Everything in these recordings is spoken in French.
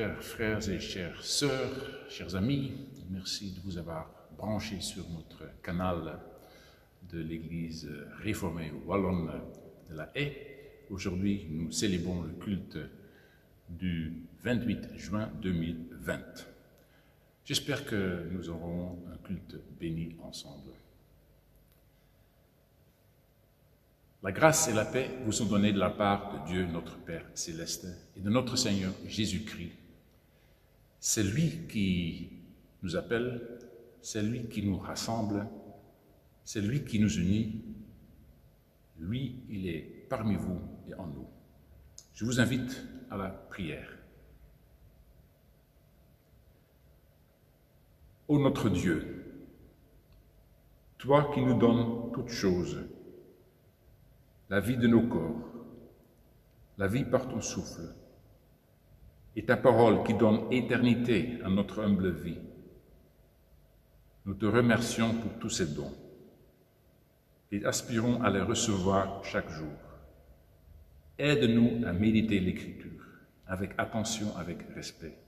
chers frères et chères sœurs, chers amis, merci de vous avoir branchés sur notre canal de l'Église réformée wallonne de la Haye. Aujourd'hui, nous célébrons le culte du 28 juin 2020. J'espère que nous aurons un culte béni ensemble. La grâce et la paix vous sont données de la part de Dieu, notre Père céleste, et de notre Seigneur Jésus-Christ. C'est lui qui nous appelle, c'est lui qui nous rassemble, c'est lui qui nous unit. Lui, il est parmi vous et en nous. Je vous invite à la prière. Ô notre Dieu, toi qui nous donnes toutes choses, la vie de nos corps, la vie par ton souffle, et ta parole qui donne éternité à notre humble vie. Nous te remercions pour tous ces dons et aspirons à les recevoir chaque jour. Aide-nous à méditer l'Écriture avec attention, avec respect,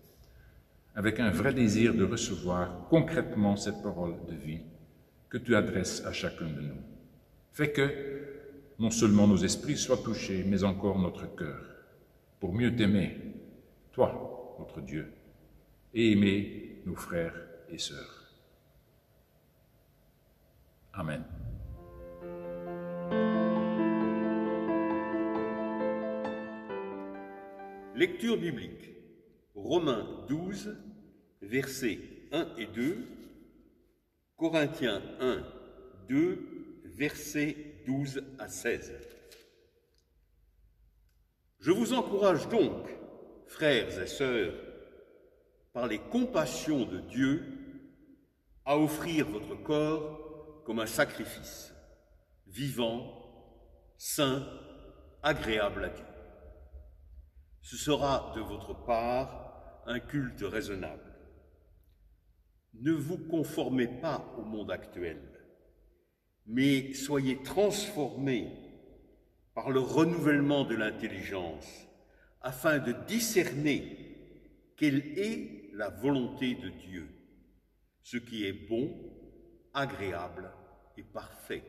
avec un vrai désir de recevoir concrètement cette parole de vie que tu adresses à chacun de nous. Fais que non seulement nos esprits soient touchés, mais encore notre cœur, pour mieux t'aimer, toi, notre Dieu, et aimer nos frères et sœurs. Amen. Lecture biblique. Romains 12, versets 1 et 2, Corinthiens 1, 2, versets 12 à 16. Je vous encourage donc, frères et sœurs, par les compassions de Dieu, à offrir votre corps comme un sacrifice, vivant, saint, agréable à Dieu. Ce sera de votre part un culte raisonnable. Ne vous conformez pas au monde actuel, mais soyez transformés par le renouvellement de l'intelligence, afin de discerner quelle est la volonté de Dieu, ce qui est bon, agréable et parfait.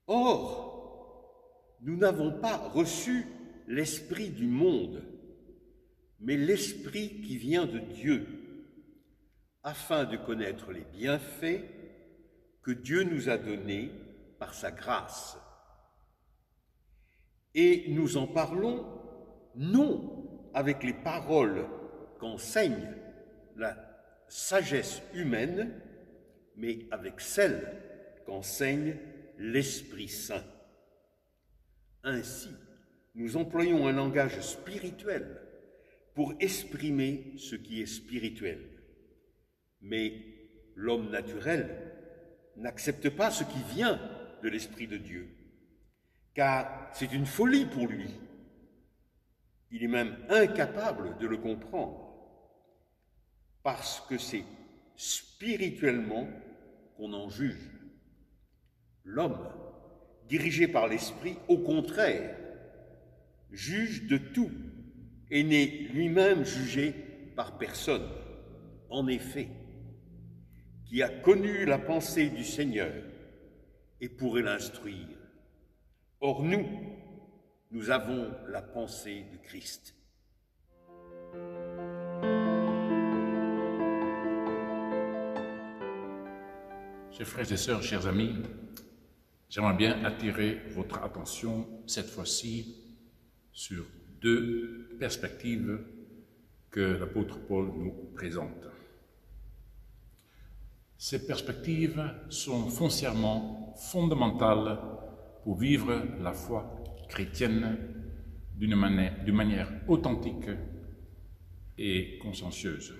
Or, nous n'avons pas reçu l'esprit du monde, mais l'esprit qui vient de Dieu, afin de connaître les bienfaits que Dieu nous a donnés par sa grâce. Et nous en parlons non avec les paroles qu'enseigne la sagesse humaine, mais avec celles qu'enseigne l'Esprit Saint. Ainsi, nous employons un langage spirituel pour exprimer ce qui est spirituel. Mais l'homme naturel n'accepte pas ce qui vient de l'Esprit de Dieu, car c'est une folie pour lui. Il est même incapable de le comprendre, parce que c'est spirituellement qu'on en juge. L'homme, dirigé par l'Esprit, au contraire, juge de tout et n'est lui-même jugé par personne. En effet, qui a connu la pensée du Seigneur et pourrait l'instruire. Or nous avons la pensée de Christ. Chers frères et sœurs, chers amis, j'aimerais bien attirer votre attention cette fois-ci sur deux perspectives que l'apôtre Paul nous présente. Ces perspectives sont foncièrement fondamentales pour vivre la foi chrétienne d'une manière authentique et consciencieuse.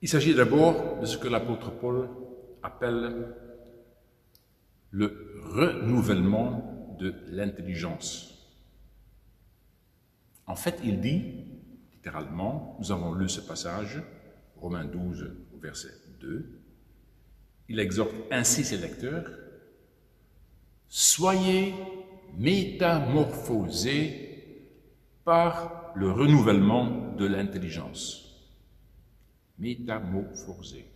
Il s'agit d'abord de ce que l'apôtre Paul appelle le renouvellement de l'intelligence. En fait, il dit, littéralement, nous avons lu ce passage, Romains 12, au verset 2, il exhorte ainsi ses lecteurs, « Soyez métamorphosés par le renouvellement de l'intelligence. Métamorphoser.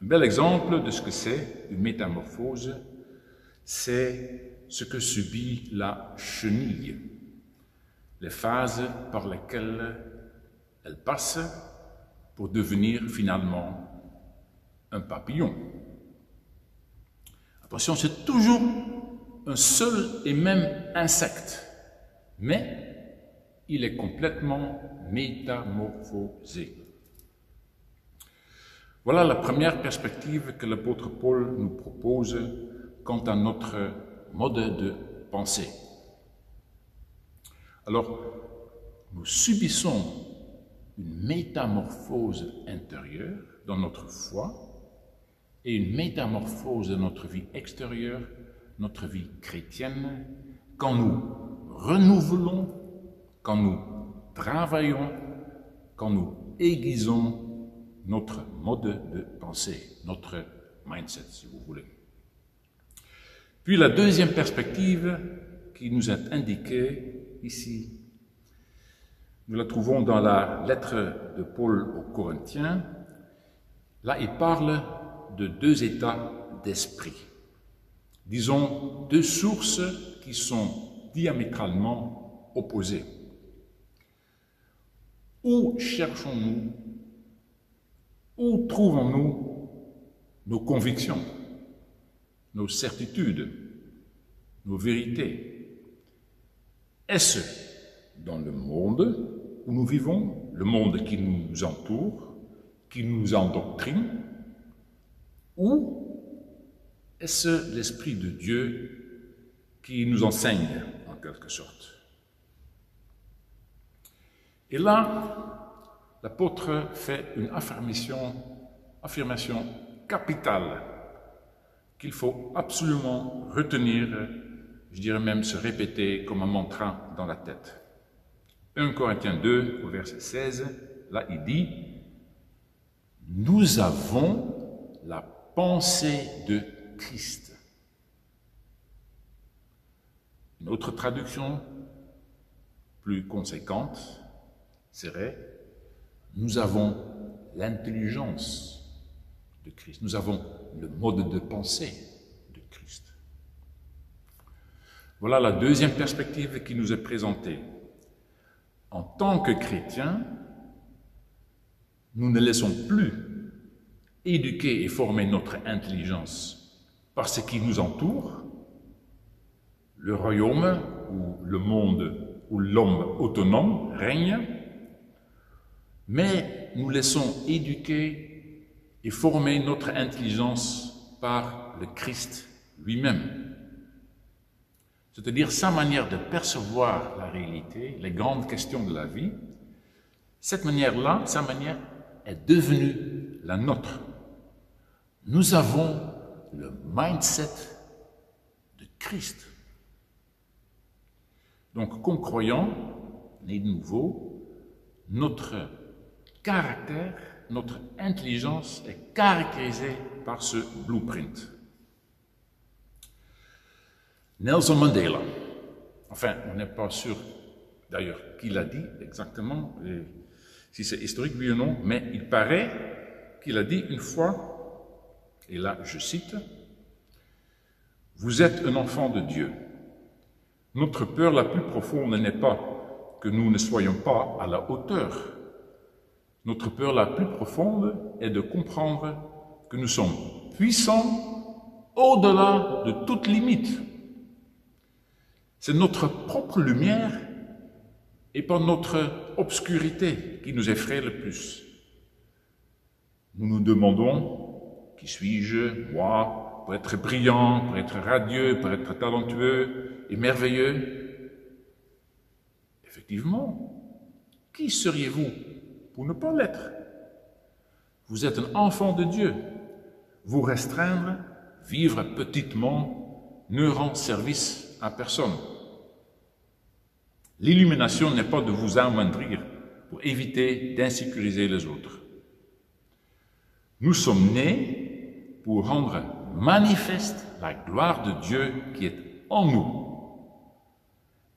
Un bel exemple de ce que c'est une métamorphose, c'est ce que subit la chenille, les phases par lesquelles elle passe pour devenir finalement un papillon. Attention, c'est toujours un seul et même insecte, mais il est complètement métamorphosé. Voilà la première perspective que l'apôtre Paul nous propose quant à notre mode de pensée. Alors, nous subissons une métamorphose intérieure dans notre foi et une métamorphose de notre vie extérieure, notre vie chrétienne, quand nous renouvelons, quand nous travaillons, quand nous aiguisons notre mode de pensée, notre mindset, si vous voulez. Puis la deuxième perspective qui nous est indiquée ici, nous la trouvons dans la lettre de Paul aux Corinthiens. Là, il parle de deux états d'esprit. Disons, deux sources qui sont diamétralement opposées. Où cherchons-nous, où trouvons-nous nos convictions, nos certitudes, nos vérités? Est-ce dans le monde où nous vivons, le monde qui nous entoure, qui nous endoctrine, ou est-ce l'Esprit de Dieu qui nous enseigne en quelque sorte? Et là, l'apôtre fait une affirmation capitale qu'il faut absolument retenir, je dirais même se répéter comme un mantra dans la tête. 1 Corinthiens 2, au verset 16, là il dit « Nous avons la pensée de Christ ». Une autre traduction, plus conséquente, serait « Nous avons l'intelligence de Christ ». Nous avons le mode de pensée de Christ. Voilà la deuxième perspective qui nous est présentée. En tant que chrétiens, nous ne laissons plus éduquer et former notre intelligence par ce qui nous entoure, le royaume ou le monde où l'homme autonome règne, mais nous laissons éduquer et former notre intelligence par le Christ lui-même. C'est-à-dire sa manière de percevoir la réalité, les grandes questions de la vie. Cette manière-là, sa manière est devenue la nôtre. Nous avons le mindset de Christ. Donc, comme croyants, nés de nouveau, notre caractère, notre intelligence est caractérisée par ce blueprint. Nelson Mandela, enfin, on n'est pas sûr d'ailleurs qui l'a dit exactement, si c'est historique oui ou non, mais il paraît qu'il a dit une fois, et là je cite, « Vous êtes un enfant de Dieu. Notre peur la plus profonde n'est pas que nous ne soyons pas à la hauteur. Notre peur la plus profonde est de comprendre que nous sommes puissants au-delà de toute limite. C'est notre propre lumière et pas notre obscurité qui nous effraie le plus. Nous nous demandons, qui suis-je, moi, pour être brillant, pour être radieux, pour être talentueux et merveilleux? Effectivement, qui seriez-vous pour ne pas l'être? Vous êtes un enfant de Dieu. Vous restreindre, vivre petitement, ne rend service à personne. L'illumination n'est pas de vous amoindrir pour éviter d'insécuriser les autres. Nous sommes nés pour rendre manifeste la gloire de Dieu qui est en nous.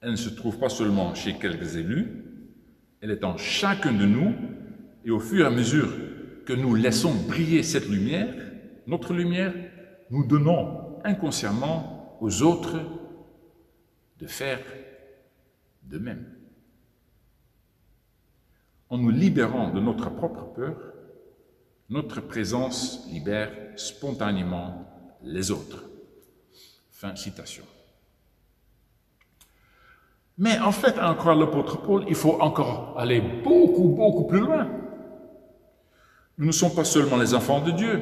Elle ne se trouve pas seulement chez quelques élus, elle est en chacun de nous, et au fur et à mesure que nous laissons briller cette lumière, notre lumière, nous donnons inconsciemment aux autres de faire de même. En nous libérant de notre propre peur, notre présence libère spontanément les autres. Fin citation. Mais en fait, à en croire l'apôtre Paul, il faut encore aller beaucoup plus loin. Nous ne sommes pas seulement les enfants de Dieu,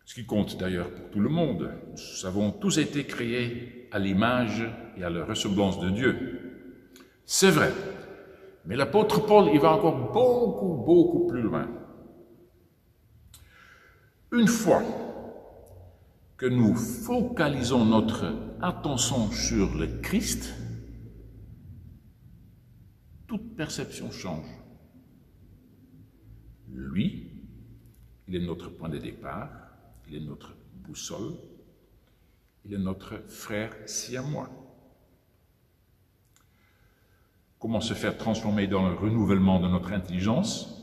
ce qui compte d'ailleurs pour tout le monde. Nous avons tous été créés à l'image et à la ressemblance de Dieu. C'est vrai, mais l'apôtre Paul, il va encore beaucoup plus loin. Une fois que nous focalisons notre attention sur le Christ, toute perception change. Lui, il est notre point de départ, il est notre boussole, il est notre frère siamois. Comment se faire transformer dans le renouvellement de notre intelligence?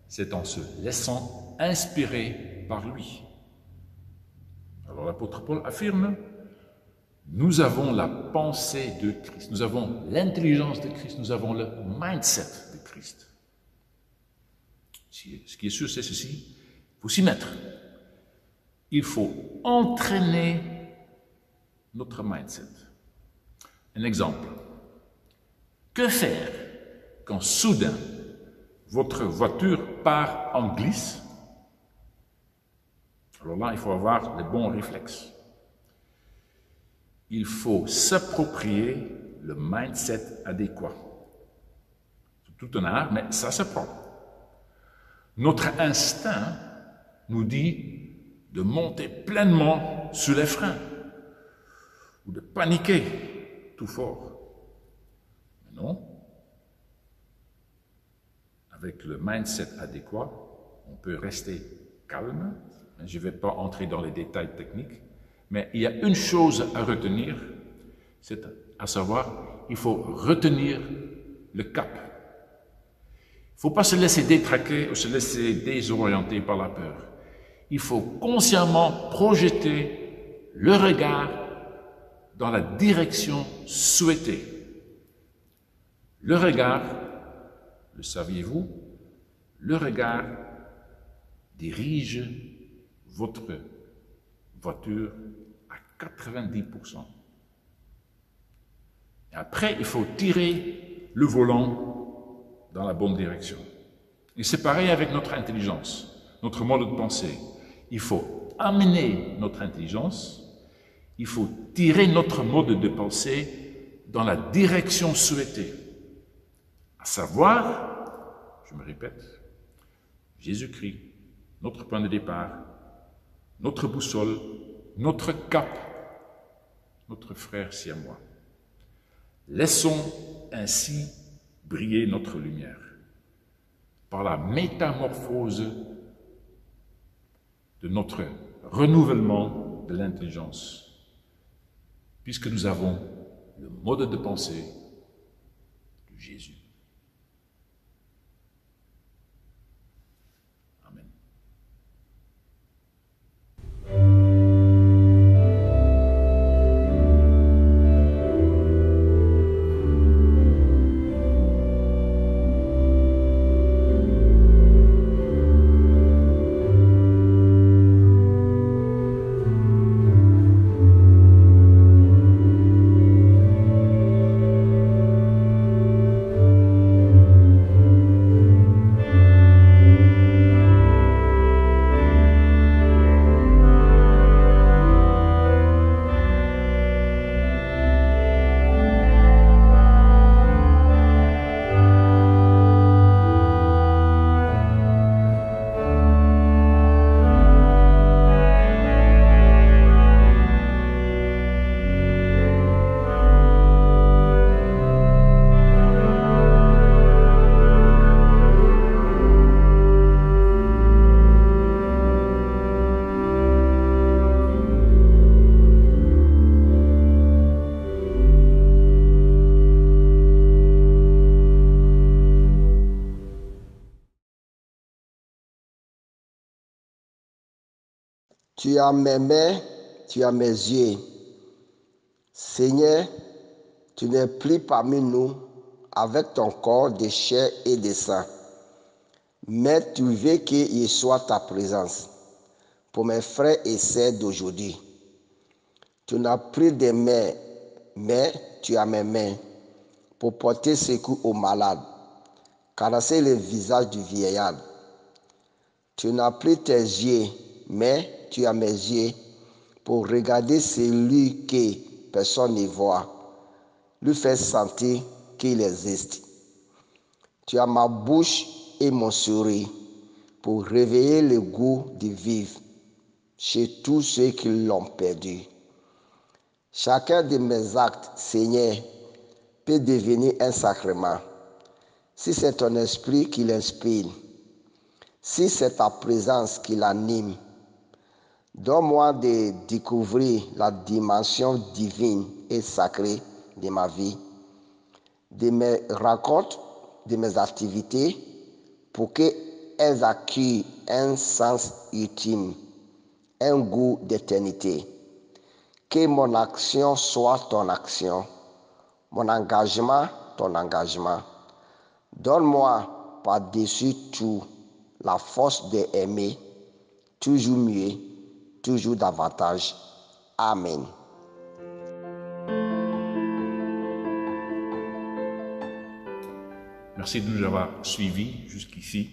C'est en se laissant inspirer par lui. Alors l'apôtre Paul affirme, nous avons la pensée de Christ, nous avons l'intelligence de Christ, nous avons le mindset de Christ. Ce qui est sûr, c'est ceci, il faut s'y mettre. Il faut entraîner notre mindset. Un exemple. Que faire quand soudain votre voiture part en glisse? Alors là, il faut avoir les bons réflexes. Il faut s'approprier le mindset adéquat. C'est tout un art, mais ça s'apprend. Notre instinct nous dit de monter pleinement sur les freins ou de paniquer tout fort. Mais non. Avec le mindset adéquat, on peut rester calme. Je ne vais pas entrer dans les détails techniques, mais il y a une chose à retenir, c'est à savoir, il faut retenir le cap. Il ne faut pas se laisser détraquer ou se laisser désorienter par la peur. Il faut consciemment projeter le regard dans la direction souhaitée. Le regard, le saviez-vous, le regard dirige votre voiture à 90%. Et après, il faut tirer le volant dans la bonne direction. Et c'est pareil avec notre intelligence, notre mode de pensée. Il faut amener notre intelligence, il faut tirer notre mode de pensée dans la direction souhaitée. À savoir, je me répète, Jésus-Christ, notre point de départ, notre boussole, notre cap, notre frère siamois. Laissons ainsi briller notre lumière par la métamorphose de notre renouvellement de l'intelligence, puisque nous avons le mode de pensée de Jésus. Tu as mes mains, tu as mes yeux. Seigneur, tu n'es plus parmi nous avec ton corps de chair et de sang. Mais tu veux qu'il soit ta présence pour mes frères et sœurs d'aujourd'hui. Tu n'as plus de mains, mais tu as mes mains pour porter secours aux malades, caresser le visage du vieillard. Tu n'as plus tes yeux, mais tu as mes yeux pour regarder celui que personne ne voit, lui faire sentir qu'il existe. Tu as ma bouche et mon sourire pour réveiller le goût de vivre chez tous ceux qui l'ont perdu. Chacun de mes actes, Seigneur, peut devenir un sacrement. Si c'est ton esprit qui l'inspire, si c'est ta présence qui l'anime, donne-moi de découvrir la dimension divine et sacrée de ma vie, de mes rencontres, de mes activités, pour qu'elles acquièrent un sens ultime, un goût d'éternité. Que mon action soit ton action, mon engagement ton engagement. Donne-moi par-dessus tout la force d'aimer, toujours mieux, toujours davantage. Amen. Merci de nous avoir suivis jusqu'ici.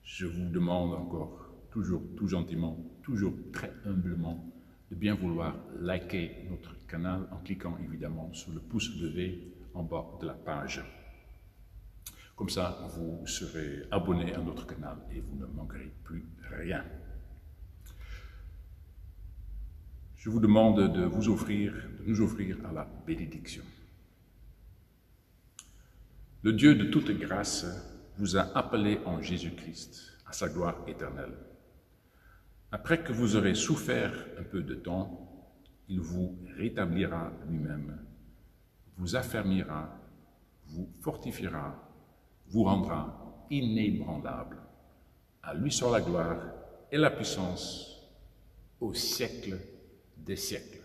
Je vous demande encore, toujours tout gentiment, toujours très humblement, de bien vouloir liker notre canal en cliquant évidemment sur le pouce levé en bas de la page. Comme ça, vous serez abonné à notre canal et vous ne manquerez plus rien. Je vous demande de nous offrir à la bénédiction. Le Dieu de toute grâce vous a appelé en Jésus-Christ à sa gloire éternelle. Après que vous aurez souffert un peu de temps, il vous rétablira lui-même, vous affermira, vous fortifiera, vous rendra inébranlable. À lui soit la gloire et la puissance au siècle des siècles.